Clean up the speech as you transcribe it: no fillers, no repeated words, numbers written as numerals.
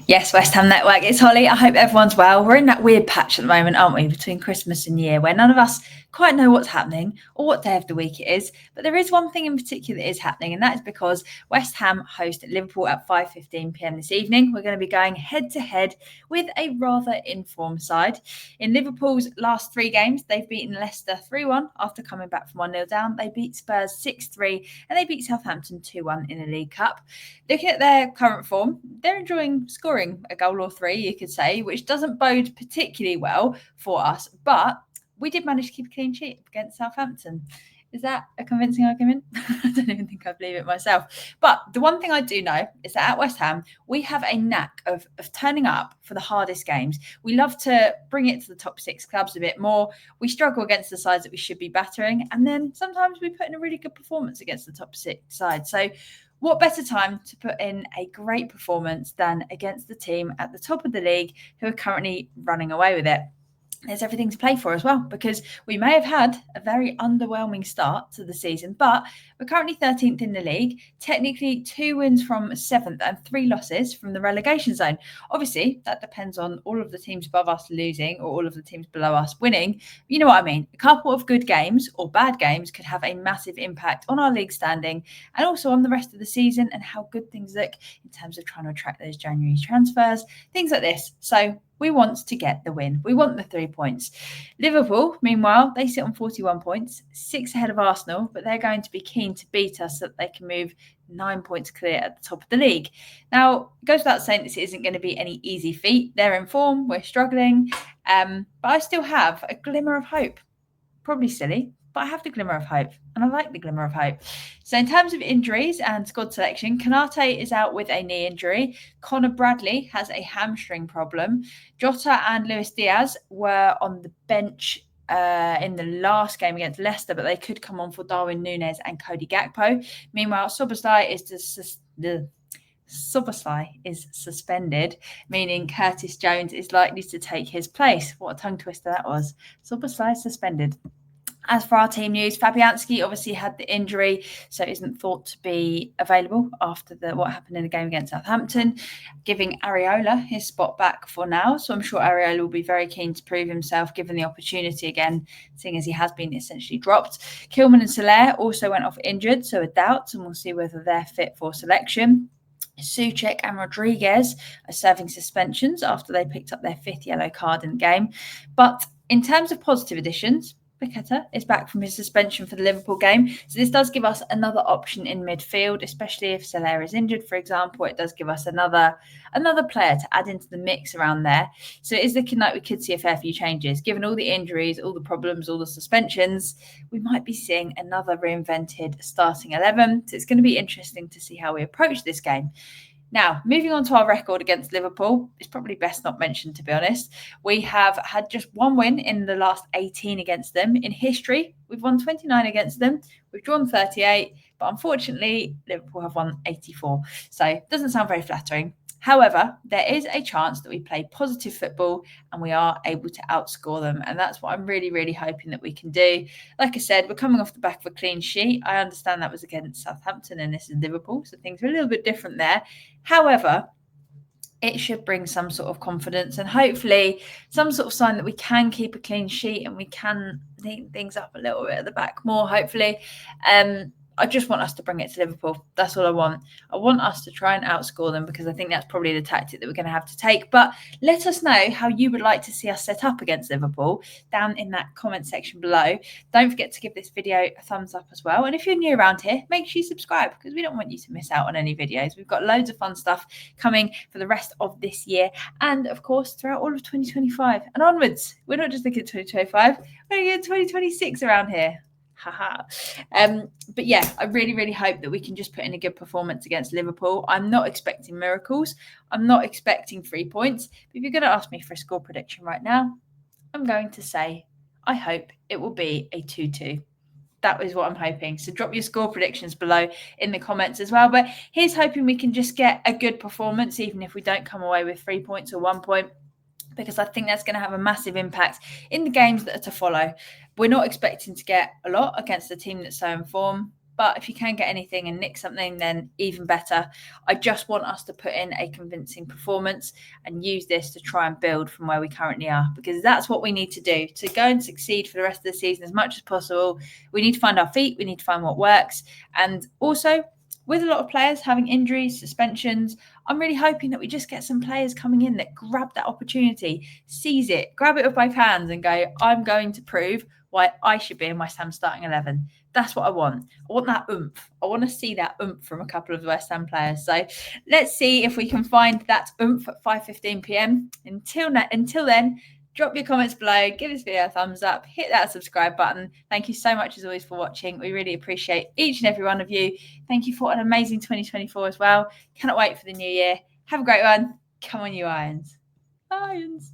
Yes, West Ham Network. It's Holly. I hope everyone's well. We're in that weird patch at the moment, aren't we, between Christmas and New Year, where none of us quite know what's happening or what day of the week it is. But there is one thing in particular that is happening, and that is because West Ham host Liverpool at 5:15 p.m. this evening. We're going to be going head-to-head with a rather informed side. In Liverpool's last three games, they've beaten Leicester 3-1 after coming back from 1-0 down. They beat Spurs 6-3, and they beat Southampton 2-1 in the League Cup. Looking at their current form, they're enjoying scoring a goal or three, you could say, which doesn't bode particularly well for us. But we did manage to keep a clean sheet against Southampton. Is that a convincing argument? I don't even think I believe it myself. But the one thing I do know is that at West Ham, we have a knack of turning up for the hardest games. We love to bring it to the top six clubs a bit more. We struggle against the sides that we should be battering. And then sometimes we put in a really good performance against the top six sides. So what better time to put in a great performance than against the team at the top of the league who are currently running away with it? There's everything to play for as well, because we may have had a very underwhelming start to the season, but we're currently 13th in the league, technically 2 wins from 7th and 3 losses from the relegation zone. Obviously, that depends on all of the teams above us losing or all of the teams below us winning. You know what I mean? A couple of good games or bad games could have a massive impact on our league standing and also on the rest of the season and how good things look in terms of trying to attract those January transfers, things like this. So we want to get the win. We want the 3 points. Liverpool, meanwhile, they sit on 41 points, 6 ahead of Arsenal, but they're going to be keen to beat us so that they can move 9 points clear at the top of the league. Now, it goes without saying this isn't going to be any easy feat. They're in form, we're struggling, but I still have a glimmer of hope. Probably silly, but I have the glimmer of hope, and I like the glimmer of hope. So in terms of injuries and squad selection, Konate is out with a knee injury. Connor Bradley has a hamstring problem. Jota and Luis Diaz were on the bench in the last game against Leicester, but they could come on for Darwin Núñez and Cody Gakpo. Meanwhile, Szoboszlai is suspended, meaning Curtis Jones is likely to take his place. What a tongue twister that was. Szoboszlai suspended. As for our team news, Fabianski obviously had the injury, so isn't thought to be available after what happened in the game against Southampton, giving Areola his spot back for now. So I'm sure Areola will be very keen to prove himself given the opportunity again, seeing as he has been essentially dropped. Kilman and Soler also went off injured, so a doubt, and we'll see whether they're fit for selection. Souček and Rodriguez are serving suspensions after they picked up their 5th yellow card in the game. But in terms of positive additions, Paqueta is back from his suspension for the Liverpool game. So this does give us another option in midfield, especially if Soler is injured, for example. It does give us another player to add into the mix around there. So it is looking like we could see a fair few changes. Given all the injuries, all the problems, all the suspensions, we might be seeing another reinvented starting 11. So it's going to be interesting to see how we approach this game. Now, moving on to our record against Liverpool, it's probably best not mentioned, to be honest. We have had just 1 win in the last 18 against them. In history, we've won 29 against them. We've drawn 38, but unfortunately, Liverpool have won 84. So it doesn't sound very flattering. However, there is a chance that we play positive football and we are able to outscore them. And that's what I'm really, really hoping that we can do. Like I said, we're coming off the back of a clean sheet. I understand that was against Southampton and this is Liverpool, so things are a little bit different there. However, it should bring some sort of confidence and hopefully some sort of sign that we can keep a clean sheet and we can neaten things up a little bit at the back more, hopefully. I just want us to bring it to Liverpool. That's all I want. I want us to try and outscore them because I think that's probably the tactic that we're going to have to take. But let us know how you would like to see us set up against Liverpool down in that comment section below. Don't forget to give this video a thumbs up as well. And if you're new around here, make sure you subscribe because we don't want you to miss out on any videos. We've got loads of fun stuff coming for the rest of this year and, of course, throughout all of 2025 and onwards. We're not just looking at 2025, we're looking at 2026 around here. But yeah, I really, really hope that we can just put in a good performance against Liverpool. I'm not expecting miracles. I'm not expecting 3 points. But if you're going to ask me for a score prediction right now, I'm going to say I hope it will be a 2-2. That is what I'm hoping. So drop your score predictions below in the comments as well. But here's hoping we can just get a good performance, even if we don't come away with 3 points or 1 point, because I think that's going to have a massive impact in the games that are to follow. We're not expecting to get a lot against a team that's so in form. But if you can get anything and nick something, then even better. I just want us to put in a convincing performance and use this to try and build from where we currently are, because that's what we need to do to go and succeed for the rest of the season as much as possible. We need to find our feet. We need to find what works. And also, with a lot of players having injuries, suspensions, I'm really hoping that we just get some players coming in that grab that opportunity, seize it, grab it with both hands and go, I'm going to prove why I should be in West Ham starting 11. That's what I want. I want that oomph. I want to see that oomph from a couple of the West Ham players. So let's see if we can find that oomph at 5:15 p.m. Until then, drop your comments below, give this video a thumbs up, hit that subscribe button. Thank you so much as always for watching. We really appreciate each and every one of you. Thank you for an amazing 2024 as well. Cannot wait for the new year. Have a great one. Come on, you Irons. Irons.